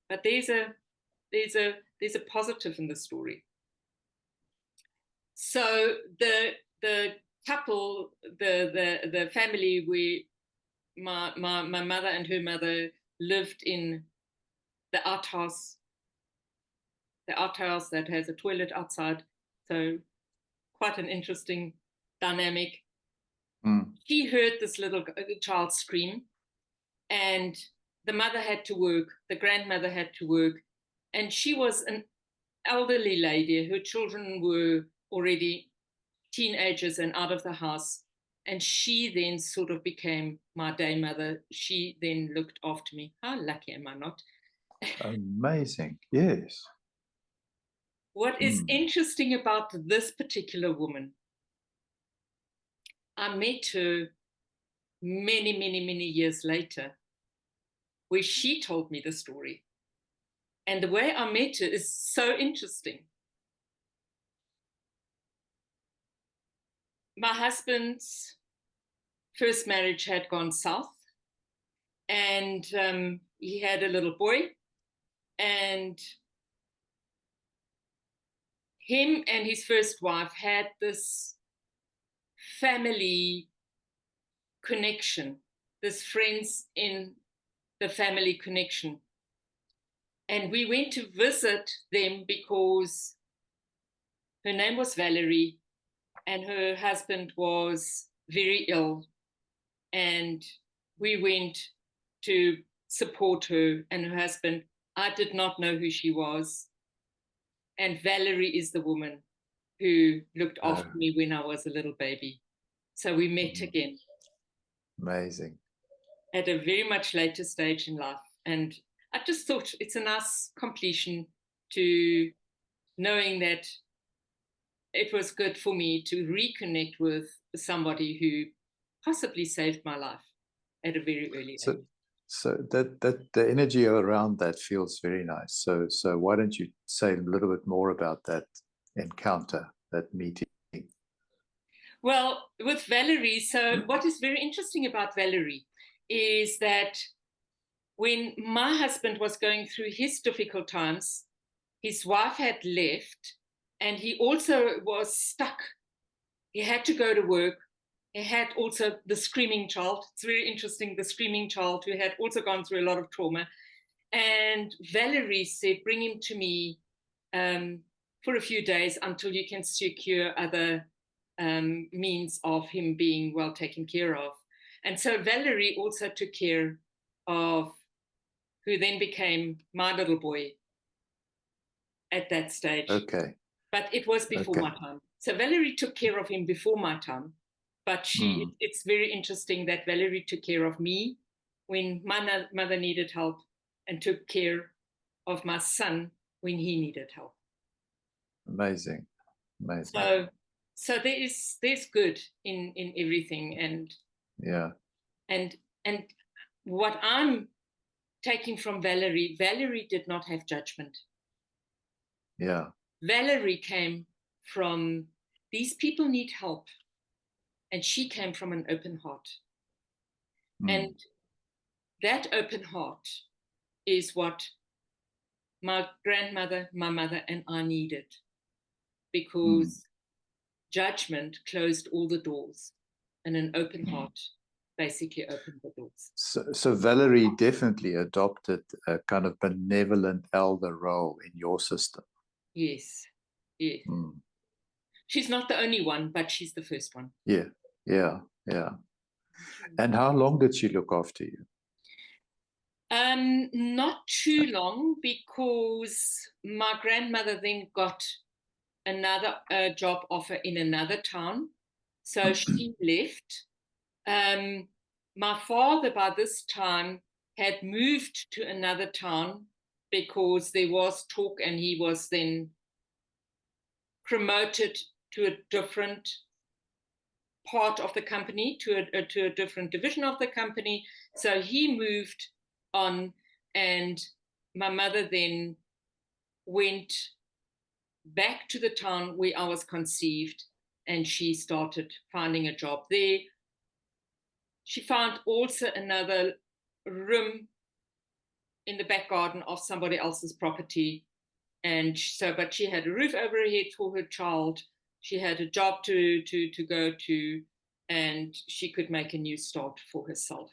But there's a positive in the story. So the couple, the family, my mother and her mother lived in the outhouse that has a toilet outside. So quite an interesting dynamic. She heard this little child scream, and the mother had to work, the grandmother had to work, and she was an elderly lady. Her children were already teenagers and out of the house. And she then sort of became my day mother. She then looked after me. How lucky am I not? Amazing. Yes. What is interesting about this particular woman, I met her many, many, many years later, where she told me the story. And the way I met her is so interesting. My husband's first marriage had gone south, and he had a little boy, and him and his first wife had this family connection, this friends in the family connection. And we went to visit them because her name was Valerie and her husband was very ill. And we went to support her and her husband. I did not know who she was. And Valerie is the woman who looked after me when I was a little baby. So we met again. Amazing. At a very much later stage in life. And I just thought it's a nice completion to knowing that it was good for me to reconnect with somebody who possibly saved my life at a very early age. So that the energy around that feels very nice. So why don't you say a little bit more about that encounter, that meeting? Well, with Valerie, so what is very interesting about Valerie is that when my husband was going through his difficult times, his wife had left and he also was stuck. He had to go to work. He had also the screaming child. It's very interesting, the screaming child who had also gone through a lot of trauma. And Valerie said, bring him to me for a few days until you can secure other means of him being well taken care of. And so Valerie also took care of who then became my little boy at that stage. Okay. But it was before my time. So Valerie took care of him before my time. But it's very interesting that Valerie took care of me when my mother needed help and took care of my son when he needed help. Amazing. Amazing. So there's good in everything. And yeah. And what I'm taking from Valerie did not have judgment. Yeah. Valerie came from, these people need help. And she came from an open heart. And that open heart is what my grandmother, my mother, and I needed. Because judgment closed all the doors. And an open heart basically opened the doors. So Valerie definitely adopted a kind of benevolent elder role in your system. Yes, yes. She's not the only one, but she's the first one. Yeah. And how long did she look after you? Not too long, because my grandmother then got another job offer in another town. So she left. My father by this time had moved to another town because there was talk, and he was then promoted to a different part of the company, to a different division of the company. So he moved on, and my mother then went back to the town where I was conceived, and she started finding a job there. She found also another room in the back garden of somebody else's property. And so, but she had a roof over her head for her child. She had a job to go to, and she could make a new start for herself.